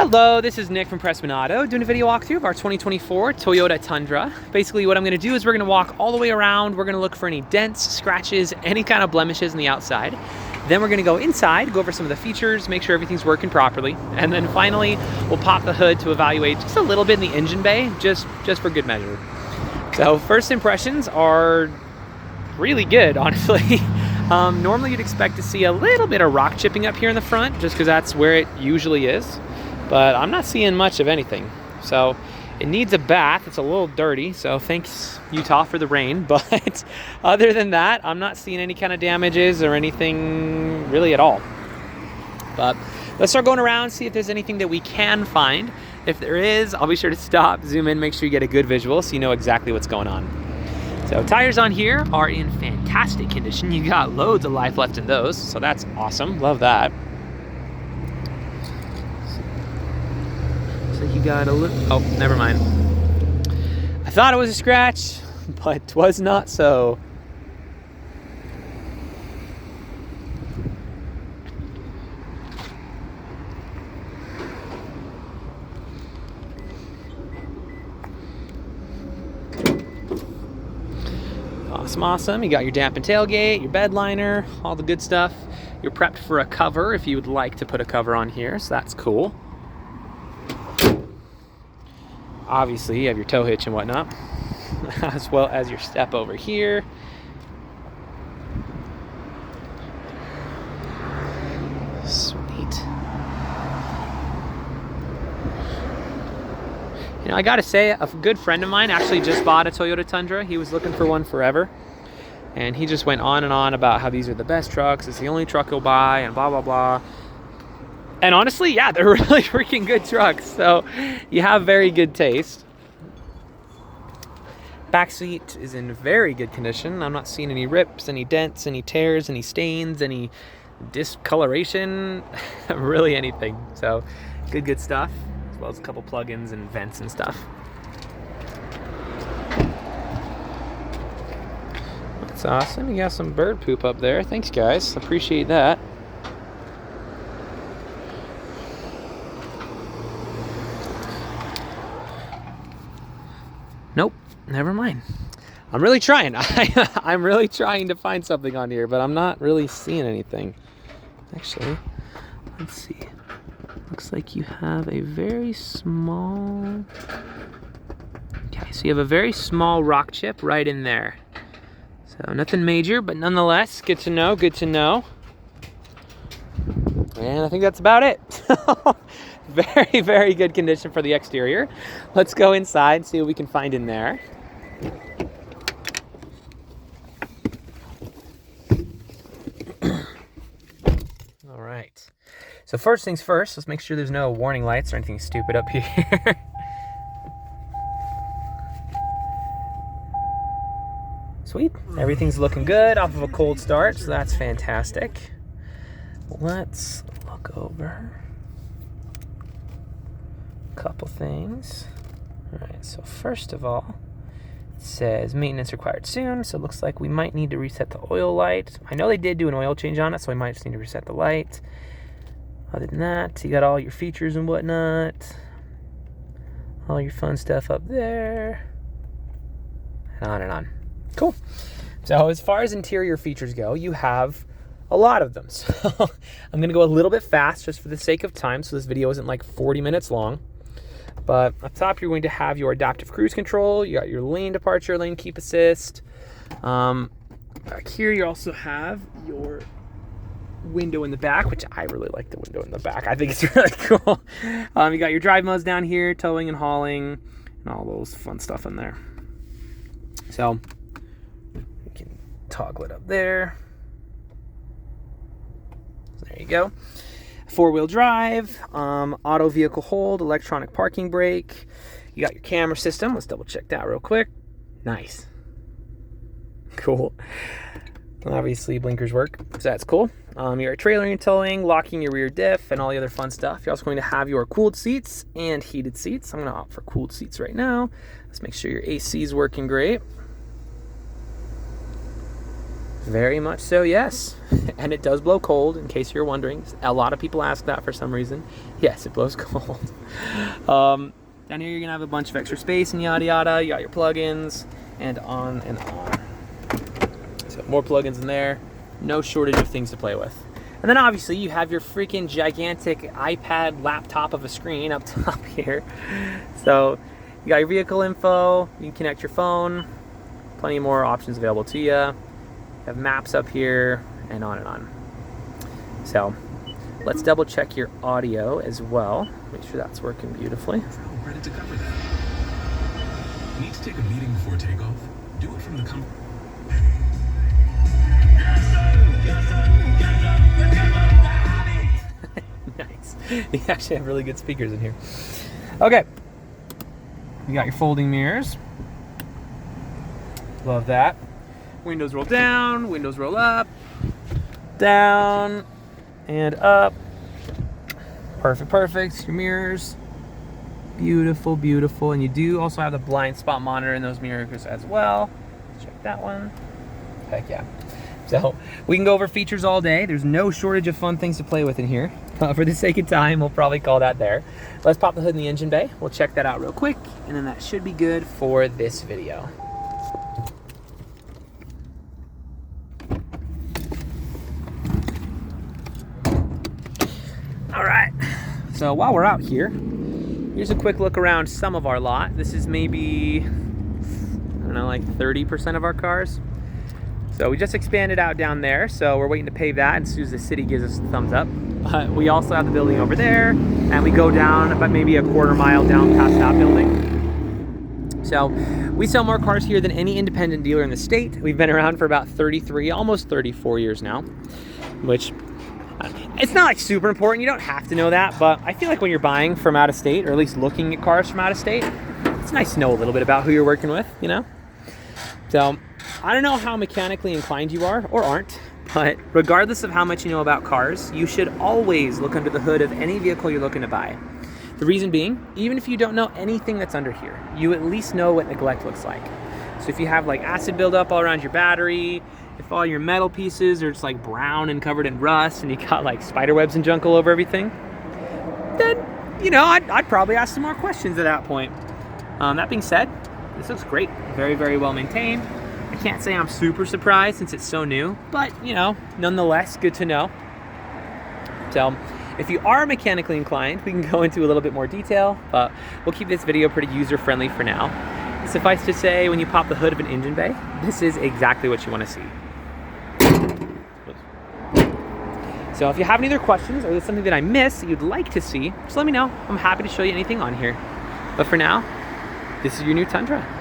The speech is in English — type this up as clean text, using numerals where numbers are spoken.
Hello, this is Nick from Prestman Auto doing a video walkthrough of our 2024 Toyota Tundra. Basically what I'm going to do is we're going to walk all the way around. We're going to look for any dents, scratches, any kind of blemishes on the outside. Then we're going to go inside, go over some of the features, make sure everything's working properly. And then finally, we'll pop the hood to evaluate just a little bit in the engine bay, just for good measure. So first impressions are really good, honestly. Normally you'd expect to see a little bit of rock chipping up here in the front, just because that's where it usually is. But I'm not seeing much of anything. So it needs a bath. It's a little dirty, so thanks Utah for the rain. But other than that, I'm not seeing any kind of damages or anything really at all. But let's start going around, see if there's anything that we can find. If there is, I'll be sure to stop, zoom in, make sure you get a good visual so you know exactly what's going on. So tires on here are in fantastic condition. You got loads of life left in those, so that's awesome. Love that. So you got a little, oh, never mind. I thought it was a scratch, but it was not so. Awesome. You got your dampened tailgate, your bed liner, all the good stuff. You're prepped for a cover if you would like to put a cover on here, so that's cool. Obviously, you have your tow hitch and whatnot, as well as your step over here. Sweet. You know, I gotta say, a good friend of mine actually just bought a Toyota Tundra. He was looking for one forever. And he just went on and on about how these are the best trucks. It's the only truck he'll buy and blah, blah, blah. And honestly, yeah, they're really freaking good trucks. So you have very good taste. Back seat is in very good condition. I'm not seeing any rips, any dents, any tears, any stains, any discoloration, really anything. So good stuff, as well as a couple plugins and vents and stuff. That's awesome. You got some bird poop up there. Thanks, guys. Appreciate that. Nope, never mind. I'm really trying. I'm really trying to find something on here, but I'm not really seeing anything. Actually, let's see. Looks like you have a very small... Okay, so you have a very small rock chip right in there. So nothing major, but nonetheless, good to know, good to know. And I think that's about it. Very good condition for the exterior. Let's go inside and see what we can find in there. All right. So first things first, let's make sure there's no warning lights or anything stupid up here. Sweet, everything's looking good off of a cold start, so that's fantastic. Let's look over a couple things. All right, so first of all, it says maintenance required soon, so it looks like we might need to reset the oil light. I know they did do an oil change on it, so we might just need to reset the light. Other than that, you got all your features and whatnot. All your fun stuff up there. And on and on. Cool. So as far as interior features go, you have a lot of them. So I'm going to go a little bit fast just for the sake of time, so this video isn't like 40 minutes long. But up top, you're going to have your adaptive cruise control. You got your lane departure, lane keep assist. Back here, you also have your window in the back, which I really like the window in the back. I think it's really cool. You got your drive modes down here, towing and hauling, and all those fun stuff in there. So we can toggle it up there. There you go. 4-wheel drive, auto vehicle hold, electronic parking brake. You got your camera system. Let's double check that real quick. Nice. Cool. Obviously blinkers work, so that's cool. Your trailering and towing, locking your rear diff, and all the other fun stuff. You're also going to have your cooled seats and heated seats. I'm going to opt for cooled seats right now. Let's make sure your AC is working great. Very much so, yes. And it does blow cold, in case you're wondering. A lot of people ask that for some reason. Yes, it blows cold. Down here you're gonna have a bunch of extra space and yada yada. You got your plugins and on and on. So more plugins in there. No shortage of things to play with. And then obviously you have your freaking gigantic iPad laptop of a screen up top here. So you got your vehicle info, you can connect your phone, plenty more options available to you. You have maps up here and on and on. So let's double check your audio as well. Make sure that's working beautifully. Ready to cover that. Need to take a meeting before takeoff? Do it from the comfort. Nice. You actually have really good speakers in here. Okay. You got your folding mirrors. Love that. Windows roll down, windows roll up, down, and up. Perfect, perfect. Your mirrors. Beautiful, beautiful. And you do also have the blind spot monitor in those mirrors as well. Let's check that one. Heck yeah. So we can go over features all day. There's no shortage of fun things to play with in here. For the sake of time, we'll probably call that there. Let's pop the hood in the engine bay. We'll check that out real quick, and then that should be good for this video. All right, so while we're out here, here's a quick look around some of our lot. This is maybe, I don't know, like 30% of our cars. So we just expanded out down there, so we're waiting to pave that as soon as the city gives us a thumbs up. But we also have the building over there, and we go down about maybe a quarter mile down past that building. So we sell more cars here than any independent dealer in the state. We've been around for about 33, almost 34 years now, which it's not like super important. You don't have to know that, but I feel like when you're buying from out of state, or at least looking at cars from out of state, it's nice to know a little bit about who you're working with, you know? So I don't know how mechanically inclined you are or aren't, but regardless of how much you know about cars, you should always look under the hood of any vehicle you're looking to buy. The reason being, even if you don't know anything that's under here, you at least know what neglect looks like. So if you have like acid buildup all around your battery, if all your metal pieces are just like brown and covered in rust, and you got like spider webs and junk all over everything, then, you know, I'd probably ask some more questions at that point. That being said, this looks great. Very, very well maintained. I can't say I'm super surprised since it's so new, but, you know, nonetheless, good to know. So if you are mechanically inclined, we can go into a little bit more detail, but we'll keep this video pretty user-friendly for now. Suffice to say, when you pop the hood of an engine bay, this is exactly what you want to see. So if you have any other questions, or there's something that I missed that you'd like to see, just let me know. I'm happy to show you anything on here. But for now, this is your new Tundra.